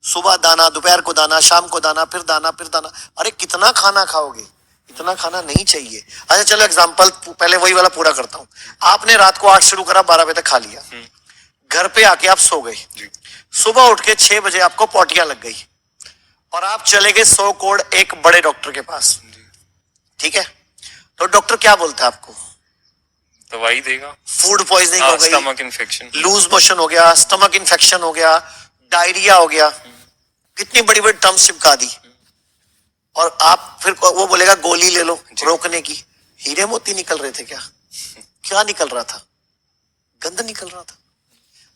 सुबह दाना, दोपहर को दाना, शाम को दाना, फिर दाना, फिर दाना। अरे कितना खाना खाओगे? इतना खाना नहीं चाहिए। अच्छा चलो एग्जांपल पहले वही वाला पूरा करता हूँ। आपने रात को 8 शुरू करा, 12 बजे तक खा लिया, घर पे आके आप सो गए, सुबह उठ के 6 बजे आपको पोटियां लग गई और आप चले गए 100 कोड एक बड़े डॉक्टर के पास, ठीक है? तो डॉक्टर क्या बोलता है आपको? दवाई देगा, फूड पॉइजनिंग हो गई, स्टमक इन्फेक्शन, लूज मोशन हो गया, स्टमक इन्फेक्शन हो गया, डायरिया हो गया, कितनी बड़ी बड़ी टर्म्स चिपका दी। और आप फिर वो बोलेगा गोली ले लो रोकने की। हीरे मोती निकल रहे थे क्या? क्या निकल रहा था? गंद निकल रहा था।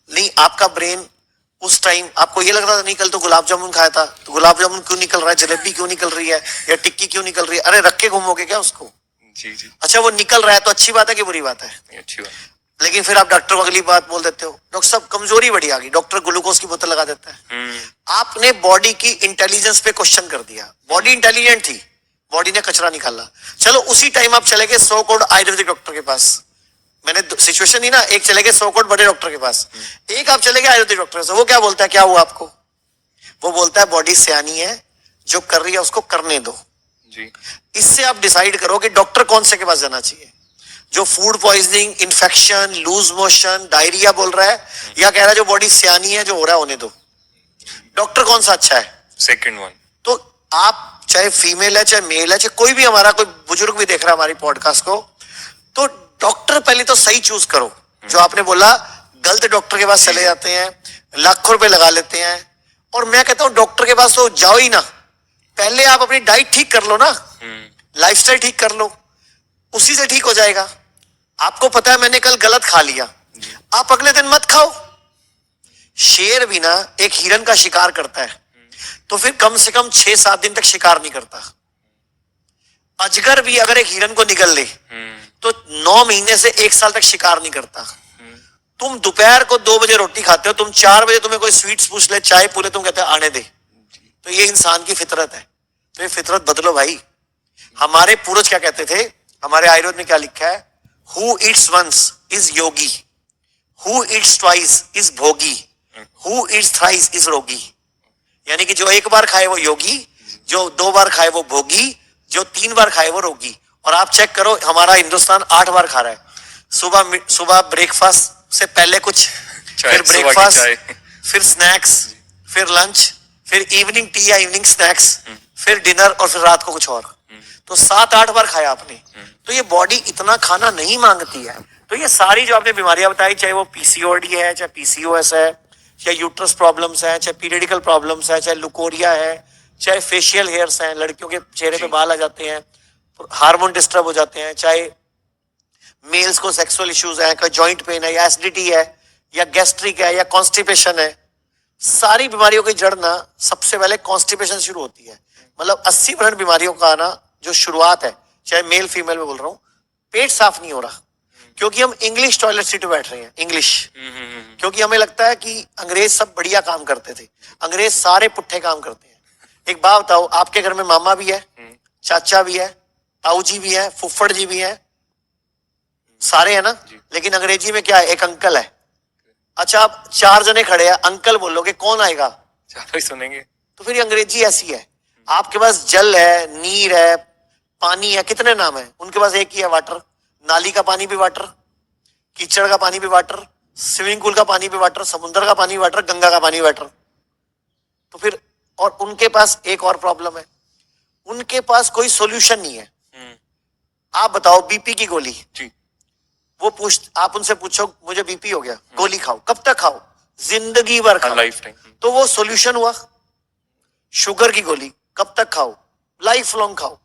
नहीं, आपका ब्रेन उस टाइम आपको ये लग रहा था नहीं कल तो गुलाब जामुन खाया था, तो गुलाब जामुन क्यों निकल रहा है, जलेबी क्यों निकल रही है, या टिक्की क्यों निकल रही है? अरे रख के घूमोगे क्या उसको? जी जी। अच्छा वो निकल रहा है तो अच्छी बात है कि बुरी बात है? अच्छी बात। लेकिन फिर आप डॉक्टर को अगली बात बोल देते हो, डॉक्टर साहब कमजोरी बड़ी आ गई, डॉक्टर ग्लूकोज की बोतल लगा देता है। आपने बॉडी की इंटेलिजेंस पे क्वेश्चन कर दिया। बॉडी इंटेलिजेंट थी, बॉडी ने कचरा निकाला। चलो उसी टाइम आप चले गए 100 करोड़ आयुर्वेदिक डॉक्टर के पास। मैंने सिचुएशन दी ना, एक चले गए 100 करोड़ बड़े डॉक्टर के पास, एक आप चले गए आयुर्वेदिक डॉक्टर से। वो क्या बोलता है, क्या हुआ आपको? वो बोलता है बॉडी सियानी है, जो कर रही है उसको करने दो जी। इससे आप डिसाइड करो कि डॉक्टर कौन से के पास जाना चाहिए, जो food poisoning, infection, loose motion, diarrhoea बोल रहा है, या कह रहा है जो बॉडी सियानी है, जो हो रहा है होने दो। डॉक्टर कौन सा अच्छा है? Second one. तो आप चाहे फीमेल है चाहे मेल है, चाहे कोई भी हमारा कोई बुजुर्ग भी देख रहा है हमारी पॉडकास्ट को, तो डॉक्टर पहले तो सही चूज करो। जो आपने बोला गलत डॉक्टर के पास चले जाते हैं, लाखों रुपए लगा लेते हैं। और मैं कहता हूं डॉक्टर के पास तो जाओ ही ना, पहले आप अपनी डाइट ठीक कर लो ना, लाइफस्टाइल ठीक कर लो, उसी से ठीक हो जाएगा। आपको पता है मैंने कल गलत खा लिया, आप अगले दिन मत खाओ। शेर भी ना एक हिरन का शिकार करता है तो फिर कम से कम 6-7 दिन तक शिकार नहीं करता। अजगर भी अगर एक हिरन को निगल ले तो 9 महीने से 1 साल तक शिकार नहीं करता। तुम दोपहर को 2 बजे रोटी खाते हो, तुम 4 बजे तुम्हें कोई स्वीट्स पूछ ले, चाय पूरे, तुम कहते हो आने दे। तो ये इंसान की फितरत है। तो ये फितरत बदलो भाई। हमारे पूर्वज क्या कहते थे, हमारे आयुर्वेद में क्या लिखा है, who eats once is yogi, who eats twice is bhogi, who eats thrice is rogi. यानी कि जो 1 बार खाए वो योगी, जो 2 बार खाए वो भोगी, जो 3 बार खाए वो रोगी। और आप चेक करो हमारा हिंदुस्तान 8 बार खा रहा है। सुबह ब्रेकफास्ट से पहले कुछ, फिर ब्रेकफास्ट, फिर स्नैक्स, फिर लंच, फिर इवनिंग टी या इवनिंग स्नैक्स, फिर डिनर, और फिर रात को कुछ और। तो 7-8 बार खाया आपने। तो ये बॉडी इतना खाना नहीं मांगती है। तो ये सारी जो आपने बीमारियां बताई, चाहे वो पीसीओडी है, चाहे पीसीओएस है, चाहे यूट्रस प्रॉब्लम्स है, चाहे पीरियडिकल प्रॉब्लम्स है, चाहे लुकोरिया है, चाहे फेशियल हेयर्स हैं, लड़कियों के चेहरे पे बाल आ जाते हैं, हार्मोन डिस्टर्ब हो जाते हैं, चाहे मेल्स को सेक्सुअल इश्यूज है, कोई जॉइंट पेन है, या एसिडिटी है, या गैस्ट्रिक है, या कॉन्स्टिपेशन है, सारी बीमारियों की जड़ ना सबसे पहले कॉन्स्टिपेशन शुरू होती है। मतलब 80% बीमारियों का ना जो शुरुआत है, चाहे मेल फीमेल में बोल रहा हूँ, पेट साफ नहीं हो रहा, क्योंकि हम इंग्लिश टॉयलेट सीट पे बैठ रहे हैं। इंग्लिश, क्योंकि हमें लगता है कि अंग्रेज सब बढ़िया काम करते थे, अंग्रेज सारे पुट्ठे काम करते हैं। एक बात बताओ, आपके घर में मामा भी है, चाचा भी है, ताऊ जी भी है, फुफ्फड़ जी भी है, सारे है ना, लेकिन अंग्रेजी में क्या है, एक अंकल है। अच्छा आप 4 जने खड़े हैं, अंकल बोलोगे कौन आएगा? चारों ही सुनेंगे। तो फिर अंग्रेजी ऐसी है। आपके पास जल है, नीर है, पानी है, कितने नाम है? उनके पास एक ही है, वाटर। नाली का पानी भी वाटर, कीचड़ का पानी भी वाटर, स्विमिंग पूल का पानी भी वाटर, समुद्र का पानी वाटर, गंगा का पानी वाटर। तो फिर, और उनके पास एक और प्रॉब्लम है, उनके पास कोई सॉल्यूशन नहीं है। आप बताओ बीपी की गोली जी, वो आप उनसे पूछो मुझे बीपी हो गया, गोली खाओ, कब तक खाओ? जिंदगी भर खाओ, लाइफ टाइम। तो वो सॉल्यूशन हुआ। शुगर की गोली कब तक खाओ? लाइफ लॉन्ग खाओ,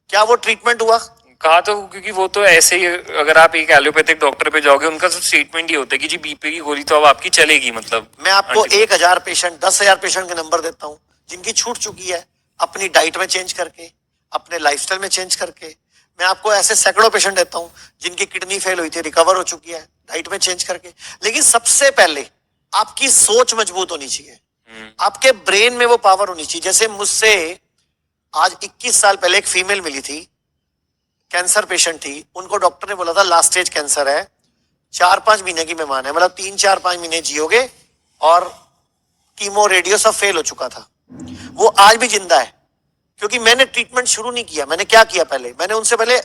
क्या वो ट्रीटमेंट हुआ? कहा तो, क्योंकि वो तो ऐसे ही, अगर आप एक एलोपैथिक डॉक्टर पे जाओगे उनका तो स्टेटमेंट ही होता है कि जी बीपी की गोली तो अब आपकी चलेगी। मतलब मैं आपको 1000 पेशेंट, 10,000 पेशेंट के नंबर देता हूँ जिनकी छूट चुकी है, अपनी डाइट में चेंज करके, अपने लाइफस्टाइल में चेंज करके। मैं आपको ऐसे सैकड़ों पेशेंट देता हूँ जिनकी किडनी फेल हुई थी, रिकवर हो चुकी है, डाइट में चेंज करके। लेकिन सबसे पहले आपकी सोच मजबूत होनी चाहिए, आपके ब्रेन में वो पावर होनी चाहिए। जैसे मुझसे आज 21 साल पहले एक फीमेल मिली थी, कैंसर पेशेंट थी, उनको डॉक्टर ने बोला था लास्ट स्टेज कैंसर है, 4-5 महीने की मेहमान है, मतलब 3-4-5 महीने जियोगे और कीमो, रेडियो सब फेल हो चुका था। वो आज भी जिंदा है, क्योंकि मैंने ट्रीटमेंट शुरू नहीं किया। मैंने क्या किया, पहले मैंने उनसे पहले